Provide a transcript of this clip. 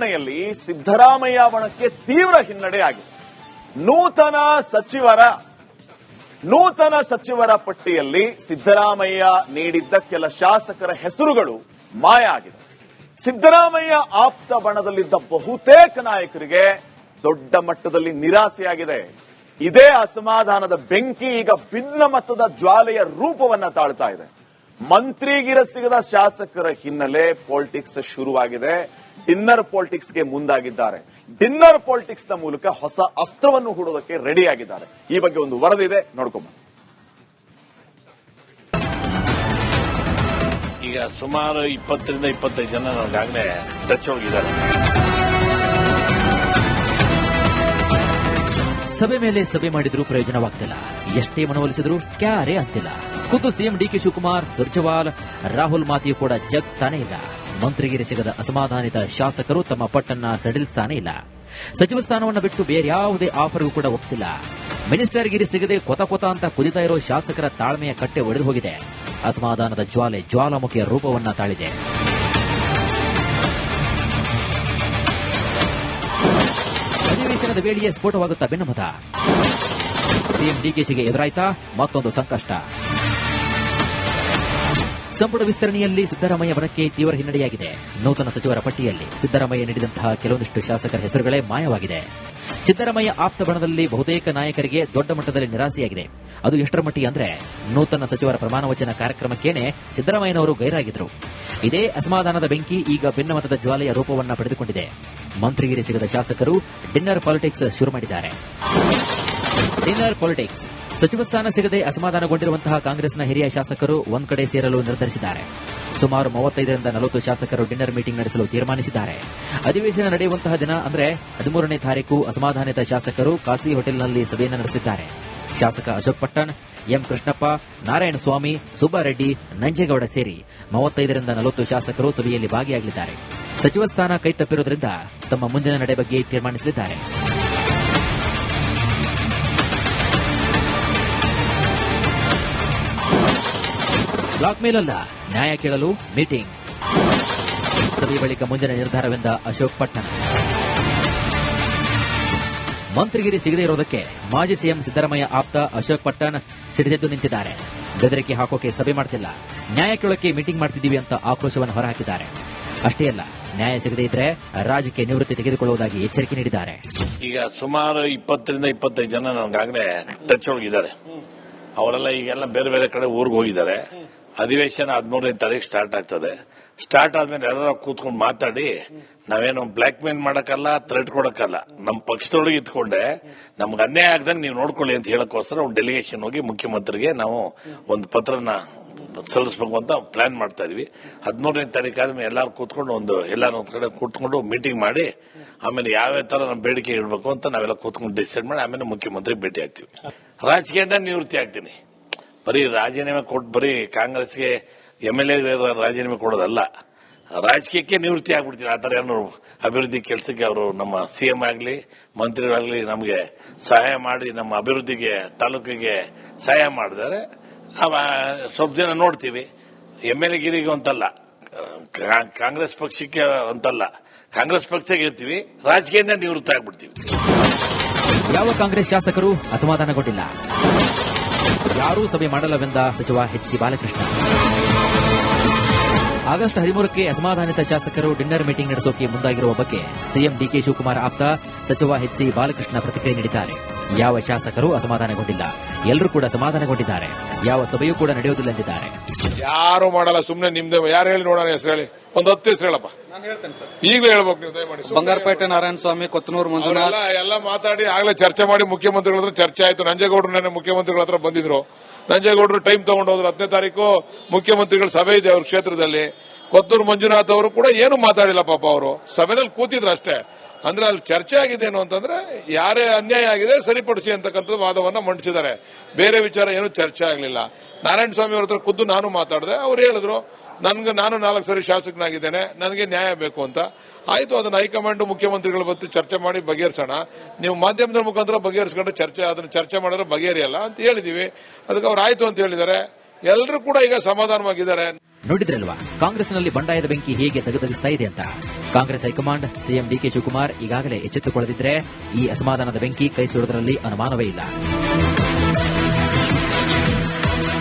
ವಿಸ್ತರಣೆಯಲ್ಲಿ ಸಿದ್ದರಾಮಯ್ಯ ಬಣಕ್ಕೆ ತೀವ್ರ ಹಿನ್ನಡೆಯಾಗಿದೆ. ನೂತನ ಸಚಿವರ ಪಟ್ಟಿಯಲ್ಲಿ ಸಿದ್ದರಾಮಯ್ಯ ನೀಡಿದ್ದ ಕೆಲ ಶಾಸಕರ ಹೆಸರುಗಳು ಮಾಯ ಆಗಿದೆ. ಸಿದ್ದರಾಮಯ್ಯ ಆಪ್ತ ಬಣದಲ್ಲಿದ್ದ ಬಹುತೇಕ ನಾಯಕರಿಗೆ ದೊಡ್ಡ ಮಟ್ಟದಲ್ಲಿ ನಿರಾಸೆಯಾಗಿದೆ. ಇದೇ ಅಸಮಾಧಾನದ ಬೆಂಕಿ ಈಗ ಭಿನ್ನಮತದ ಜ್ವಾಲೆಯ ರೂಪವನ್ನ ತಾಳ್ತಾ ಇದೆ. ಮಂತ್ರಿಗಿರ ಸಿಗದ ಶಾಸಕರ ಹಿನ್ನೆಲೆ ಪಾಲಿಟಿಕ್ಸ್ ಶುರುವಾಗಿದೆ. ಡಿನ್ನರ್ ಪಾಲಿಟಿಕ್ಸ್ಗೆ ಮುಂದಾಗಿದ್ದಾರೆ. ಡಿನ್ನರ್ ಪಾಲಿಟಿಕ್ಸ್ ನ ಮೂಲಕ ಹೊಸ ಅಸ್ತ್ರವನ್ನು ಹೂಡೋದಕ್ಕೆ ರೆಡಿಯಾಗಿದ್ದಾರೆ. ಈ ಬಗ್ಗೆ ಒಂದು ವರದಿ ಇದೆ, ನೋಡ್ಕೊಂಬ. ಈಗ ಸುಮಾರು 20ರಿಂದ 25 ಜನ ನಮಗಾಗಲೇ ಟಚ್ ಹೋಗಿದ್ದಾರೆ. ಸಭೆ ಮೇಲೆ ಸಭೆ ಮಾಡಿದ್ರೂ ಪ್ರಯೋಜನವಾಗ್ತಿಲ್ಲ. ಎಷ್ಟೇ ಮನವೊಲಿಸಿದ್ರು ಕ್ಯಾರೇ ಆಗ್ತಿಲ್ಲ. ಖುದ್ದು ಸಿಎಂ ಡಿಕೆ ಶಿವಕುಮಾರ್, ಸುರ್ಜೇವಾಲ್, ರಾಹುಲ್ ಮಾತಿಯೂ ಕೂಡ ಜಗ್ತಾನೇ ಇಲ್ಲ. ಮಂತ್ರಿಗಿರಿ ಸಿಗದ ಅಸಮಾಧಾನಿತ ಶಾಸಕರು ತಮ್ಮ ಪಟ್ಟನ್ನ ಸಡಿಲಿಸ್ತಾನೇ ಇಲ್ಲ. ಸಚಿವ ಸ್ಥಾನವನ್ನು ಬಿಟ್ಟು ಬೇರೆ ಯಾವುದೇ ಆಫರ್ಗೂ ಕೂಡ ಒಪ್ತಿಲ್ಲ. ಮಿನಿಸ್ಟರ್ ಗಿರಿ ಸಿಗದೆ ಕೊತ ಅಂತ ಕುದಿತಾ ಇರೋ ಶಾಸಕರ ತಾಳ್ಮೆಯ ಕಟ್ಟೆ ಒಡೆದು ಹೋಗಿದೆ. ಅಸಮಾಧಾನದ ಜ್ವಾಲೆ ಜ್ವಾಲಾಮುಖಿಯ ರೂಪವನ್ನ ತಾಳಿದೆ. ಅಧಿವೇಶನದ ವೇಳೆಯೇ ಸ್ಫೋಟವಾಗುತ್ತಾ ಭಿನ್ನಮತ. ಸಿಎಂ ಡಿಕೆಶಿಗೆ ಎದುರಾಯ್ತಾ ಮತ್ತೊಂದು ಸಂಕಷ್ಟ. ಸಂಪುಟ ವಿಸ್ತರಣೆಯಲ್ಲಿ ಸಿದ್ದರಾಮಯ್ಯ ಬಣಕ್ಕೆ ತೀವ್ರ ಹಿನ್ನಡೆಯಾಗಿದೆ. ನೂತನ ಸಚಿವರ ಪಟ್ಟಿಯಲ್ಲಿ ಸಿದ್ದರಾಮಯ್ಯ ನೀಡಿದಂತಹ ಕೆಲವೊಂದಿಷ್ಟು ಶಾಸಕರ ಹೆಸರುಗಳೇ ಮಾಯವಾಗಿದೆ. ಸಿದ್ದರಾಮಯ್ಯ ಆಪ್ತ ಬಣದಲ್ಲಿ ಬಹುತೇಕ ನಾಯಕರಿಗೆ ದೊಡ್ಡ ಮಟ್ಟದಲ್ಲಿ ನಿರಾಸೆಯಾಗಿದೆ. ಅದು ಎಷ್ಟರ ಮಟ್ಟಿಗೆ ಅಂದ್ರೆ ನೂತನ ಸಚಿವರ ಪ್ರಮಾಣ ವಚನ ಕಾರ್ಯಕ್ರಮಕ್ಕೇನೆ ಸಿದ್ದರಾಮಯ್ಯನವರು ಗೈರಾಗಿದ್ರು. ಇದೇ ಅಸಮಾಧಾನದ ಬೆಂಕಿ ಈಗ ಭಿನ್ನಮತದ ಜ್ವಾಲೆಯ ರೂಪವನ್ನ ಪಡೆದುಕೊಂಡಿದೆ. ಮಂತ್ರಿಗಿರಿ ಸಿಗದ ಶಾಸಕರು ಡಿನ್ನರ್ ಪಾಲಿಟಿಕ್ಸ್ ಶುರು ಮಾಡಿದ್ದಾರೆ. Dinner politics. ಸಚಿವ ಸ್ಥಾನ ಸಿಗದೆ ಅಸಮಾಧಾನಗೊಂಡಿರುವಂತಹ ಕಾಂಗ್ರೆಸ್ನ ಹಿರಿಯ ಶಾಸಕರು ಒಂದ್ ಕಡೆ ಸೇರಲು ನಿರ್ಧರಿಸಿದ್ದಾರೆ. ಸುಮಾರು 35ರಿಂದ 40 ಶಾಸಕರು ಡಿನ್ನರ್ ಮೀಟಿಂಗ್ ನಡೆಸಲು ತೀರ್ಮಾನಿಸಿದ್ದಾರೆ. ಅಧಿವೇಶನ ನಡೆಯುವಂತಹ ದಿನ ಅಂದ್ರೆ 13ನೇ ತಾರೀಕು ಅಸಮಾಧಾನಿತ ಶಾಸಕರು ಖಾಸಗಿ ಹೋಟೆಲ್ನಲ್ಲಿ ಸಭೆಯನ್ನು ನಡೆಸಿದ್ದಾರೆ. ಶಾಸಕ ಅಶೋಕ್ ಪಟ್ಟಣ್, ಎಂ ಕೃಷ್ಣಪ್ಪ, ನಾರಾಯಣ ಸ್ವಾಮಿ, ಸುಬ್ಬಾರೆಡ್ಡಿ, ನಂಜೇಗೌಡ ಸೇರಿ 35ರಿಂದ 40 ಶಾಸಕರು ಸಭೆಯಲ್ಲಿ ಭಾಗಿಯಾಗಲಿದ್ದಾರೆ. ಸಚಿವ ಸ್ಥಾನ ಕೈತಪ್ಪಿರುವುದರಿಂದ ತಮ್ಮ ಮುಂದಿನ ನಡೆ ಬಗ್ಗೆ ತೀರ್ಮಾನಿಸಲಿದ್ದಾರೆ. ಬ್ಲಾಕ್ ಮೇಲಲ್ಲ, ನ್ಯಾಯ ಕೇಳಲು ಮೀಟಿಂಗ್. ಸಭೆ ಬಳಿಕ ಮುಂದಿನ ನಿರ್ಧಾರವೆಂದ ಅಶೋಕ್ ಪಟ್ಟಣ್. ಮಂತ್ರಿಗಿರಿ ಸಿಗದೇ ಇರೋದಕ್ಕೆ ಮಾಜಿ ಸಿಎಂ ಸಿದ್ದರಾಮಯ್ಯ ಆಪ್ತ ಅಶೋಕ್ ಪಟ್ಟಣ್ ಸಿಡಿದೆದ್ದು ನಿಂತಿದ್ದಾರೆ. ಬೆದರಿಕೆ ಹಾಕೋಕೆ ಸಭೆ ಮಾಡ್ತಿಲ್ಲ, ನ್ಯಾಯ ಕೇಳೋಕೆ ಮೀಟಿಂಗ್ ಮಾಡ್ತಿದ್ದೀವಿ ಅಂತ ಆಕ್ರೋಶವನ್ನು ಹೊರಹಾಕಿದ್ದಾರೆ. ಅಷ್ಟೇ ಅಲ್ಲ, ನ್ಯಾಯ ಸಿಗದೇ ಇದ್ರೆ ರಾಜಕೀಯ ನಿವೃತ್ತಿ ತೆಗೆದುಕೊಳ್ಳುವುದಾಗಿ ಎಚ್ಚರಿಕೆ ನೀಡಿದ್ದಾರೆ. ಈಗ ಸುಮಾರು 20ರಿಂದ 25 ಜನ ನಮಗಾಗಲೇ ಟಚ್ ಹೋಗಿದ್ದಾರೆ. ಅವರೆಲ್ಲ ಈಗೆಲ್ಲ ಬೇರೆ ಬೇರೆ ಕಡೆ ಊರಿಗೆ ಹೋಗಿದ್ದಾರೆ. ಅಧಿವೇಶನ 13ನೇ ತಾರೀಕು ಸ್ಟಾರ್ಟ್ ಆಗ್ತದೆ. ಸ್ಟಾರ್ಟ್ ಆದ್ಮೇಲೆ ಎಲ್ಲರ ಕೂತ್ಕೊಂಡು ಮಾತಾಡಿ, ನಾವೇನು ಬ್ಲಾಕ್ ಮೇಲ್ ಮಾಡಕ್ಕಲ್ಲ, ಥ್ರೆಟ್ ಕೊಡಕ್ಕಲ್ಲ, ನಮ್ಮ ಪಕ್ಷದೊಳಗೆ ಇದ್ಕೊಂಡೆ ನಮ್ಗೆ ಅನ್ಯಾಯ ಆಗದಂಗೆ ನೀವು ನೋಡ್ಕೊಳ್ಳಿ ಅಂತ ಹೇಳಕ್ಕೋಸ್ಕರ ಒಂದು ಡೆಲಿಗೇಷನ್ ಹೋಗಿ ಮುಖ್ಯಮಂತ್ರಿಗೆ ನಾವು ಒಂದು ಪತ್ರನ ಸಲ್ಲಿಸಬೇಕು ಅಂತ ಪ್ಲಾನ್ ಮಾಡ್ತಾ ಇದೀವಿ. 13ನೇ ತಾರೀಕು ಆದ್ಮೇಲೆ ಎಲ್ಲರೂ ಕೂತ್ಕೊಂಡು ಎಲ್ಲಾರು ಒಂದ್ ಕಡೆ ಕೂತ್ಕೊಂಡು ಮೀಟಿಂಗ್ ಮಾಡಿ ಆಮೇಲೆ ಯಾವ್ಯಾವ ತರ ನಮ್ಮ ಬೇಡಿಕೆ ಇಡಬೇಕು ಅಂತ ನಾವೆಲ್ಲ ಕೂತ್ಕೊಂಡು ಡಿಸೈಡ್ ಮಾಡಿ ಆಮೇಲೆ ಮುಖ್ಯಮಂತ್ರಿಗೆ ಭೇಟಿ ಆಗ್ತೀವಿ. ರಾಜಕೀಯದಿಂದ ನಿವೃತ್ತಿ ಆಗ್ತೀನಿ. ಬರೀ ರಾಜೀನಾಮೆ ಕೊಟ್ಟು ಬರೀ ಕಾಂಗ್ರೆಸ್ಗೆ MLA ರಾಜೀನಾಮೆ ಕೊಡೋದಲ್ಲ, ರಾಜಕೀಯಕ್ಕೆ ನಿವೃತ್ತಿ ಆಗ್ಬಿಡ್ತೀನಿ. ಆ ತರ ಏನು ಅಭಿವೃದ್ಧಿ ಕೆಲಸಕ್ಕೆ ಅವರು ನಮ್ಮ ಸಿಎಂ ಆಗಲಿ ಮಂತ್ರಿಗಳಾಗಲಿ ನಮಗೆ ಸಹಾಯ ಮಾಡಿ ನಮ್ಮ ಅಭಿವೃದ್ಧಿಗೆ ತಾಲೂಕಿಗೆ ಸಹಾಯ ಮಾಡಿದರೆ ಸ್ವಲ್ಪ ಜನ ನೋಡ್ತೀವಿ. MLA ಗಿರಿಗೆ ಅಂತಲ್ಲ, ಕಾಂಗ್ರೆಸ್ ಪಕ್ಷಕ್ಕೆ ಅಂತಲ್ಲ, ಕಾಂಗ್ರೆಸ್ ಪಕ್ಷಕ್ಕೆ ಇರ್ತೀವಿ, ರಾಜಕೀಯದಿಂದ ನಿವೃತ್ತಿ ಆಗ್ಬಿಡ್ತೀವಿ. ಯಾವ ಕಾಂಗ್ರೆಸ್ ಶಾಸಕರು ಅಸಮಾಧಾನಗೊಂಡಿಲ್ಲ. ಯಾರೂ ಸಭೆ ಮಾಡಲ್ಲವೆಂದ ಸಚಿವ HC ಬಾಲಕೃಷ್ಣ. ಆಗಸ್ಟ್ 13ಕ್ಕೆ ಅಸಮಾಧಾನಿತ ಶಾಸಕರು ಡಿನ್ನರ್ ಮೀಟಿಂಗ್ ನಡೆಸೋಕೆ ಮುಂದಾಗಿರುವ ಬಗ್ಗೆ ಸಿಎಂ ಡಿಕೆ ಶಿವಕುಮಾರ್ ಆಪ್ತ ಸಚಿವ HC ಬಾಲಕೃಷ್ಣ ಪ್ರತಿಕ್ರಿಯೆ ನೀಡಿದ್ದಾರೆ. ಯಾವ ಶಾಸಕರು ಅಸಮಾಧಾನಗೊಂಡಿಲ್ಲ, ಎಲ್ಲರೂ ಕೂಡ ಸಮಾಧಾನಗೊಂಡಿದ್ದಾರೆ. ಯಾವ ಸಭೆಯೂ ಕೂಡ ನಡೆಯುವುದಿಲ್ಲ ಎಂದಿದ್ದಾರೆ. ಯಾರು ಮಾಡಲ್ಲ, ಸುಮ್ಮನೆ ನಿಮ್ದೇ. ಯಾರು ಹೇಳಿ ನೋಡೋಣ, ಹೆಸರು ಹೇಳಿ, ಒಂದು 10 ಹೆಸರು ಹೇಳಪ್ಪ. ಈಗಲೇ ಹೇಳ್ಬೇಕು ನೀವು, ದಯಮಾಡಿ. ಬಂಗಾರಪೇಟೆ ನಾರಾಯಣ ಸ್ವಾಮಿ, ಕೊತ್ತನೂರು ಮಂಜುನಾಥ್ ಎಲ್ಲ ಮಾತಾಡಿ ಆಗ್ಲೇ ಚರ್ಚೆ ಮಾಡಿ ಮುಖ್ಯಮಂತ್ರಿಗಳ ಹತ್ರ ಚರ್ಚೆ ಆಯ್ತು. ನಂಜೇಗೌಡರು ನೆನ್ನೆ ಮುಖ್ಯಮಂತ್ರಿಗಳ ಹತ್ರ ಬಂದಿದ್ರು. ನಂಜೇಗೌಡರು ಟೈಮ್ ತಗೊಂಡು ಹೋದ್ರು. 10ನೇ ತಾರೀಕು ಮುಖ್ಯಮಂತ್ರಿಗಳ ಸಭೆ ಇದೆ ಅವ್ರ ಕ್ಷೇತ್ರದಲ್ಲಿ. ಕೊತ್ತೂರು ಮಂಜುನಾಥ್ ಅವರು ಕೂಡ ಏನು ಮಾತಾಡಿಲ್ಲ ಪಾಪ. ಅವರು ಸಭೆನಲ್ಲಿ ಕೂತಿದ್ರು ಅಷ್ಟೇ. ಅಂದ್ರೆ ಅಲ್ಲಿ ಚರ್ಚೆ ಆಗಿದೆ ಏನು ಅಂತಂದ್ರೆ ಯಾರೇ ಅನ್ಯಾಯ ಆಗಿದೆ ಸರಿಪಡಿಸಿ ಅಂತಕ್ಕಂಥದ್ದು ವಾದವನ್ನ ಮಂಡಿಸಿದ್ದಾರೆ. ಬೇರೆ ವಿಚಾರ ಏನು ಚರ್ಚೆ ಆಗಲಿಲ್ಲ. ನಾರಾಯಣ ಸ್ವಾಮಿ ಅವ್ರ ಹತ್ರ ಖುದ್ದು ನಾನು ಮಾತಾಡಿದೆ. ಅವ್ರು ಹೇಳಿದ್ರು ನಾನು 4 ಸರಿ ಶಾಸಕನಾಗಿದ್ದೇನೆ, ನನಗೆ ನ್ಯಾಯ ಬೇಕು ಅಂತ. ಆಯ್ತು, ಅದನ್ನ ಹೈಕಮಾಂಡ್ ಮುಖ್ಯಮಂತ್ರಿಗಳ ಬಗ್ಗೆ ಚರ್ಚೆ ಮಾಡಿ ಬಗೆಹರಿಸೋಣ. ನೀವು ಮಾಧ್ಯಮದ ಮುಖಾಂತರ ಬಗೆಹರಿಸ್ಕೊಂಡ್ರೆ ಅದನ್ನ ಚರ್ಚೆ ಮಾಡಿದ್ರೆ ಬಗೆಹರಿಯಲ್ಲ ಅಂತ ಹೇಳಿದೀವಿ. ಅದಕ್ಕೆ ಅವ್ರು ಆಯ್ತು ಅಂತ ಹೇಳಿದ್ದಾರೆ. ಎಲ್ಲರೂ ಕೂಡ ಈಗ ಸಮಾಧಾನವಾಗಿದ್ದಾರೆ. ನೋಡಿದ್ರಲ್ವಾ ಕಾಂಗ್ರೆಸ್ನಲ್ಲಿ ಬಂಡಾಯದ ಬೆಂಕಿ ಹೇಗೆ ತಗದಗಿಸ್ತಾ ಇದೆ ಅಂತ. Congress high command CM DK Shivakumar ಈಗಾಗಲೇ ಎಚ್ಚೆತ್ತುಕೊಳ್ಳದಿದ್ರೆ ಈ ಅಸಮಾಧಾನದ ಬೆಂಕಿ ಕೈ ಸುಡುವುದರಲ್ಲಿ ಅನುಮಾನವೇ ಇಲ್ಲ.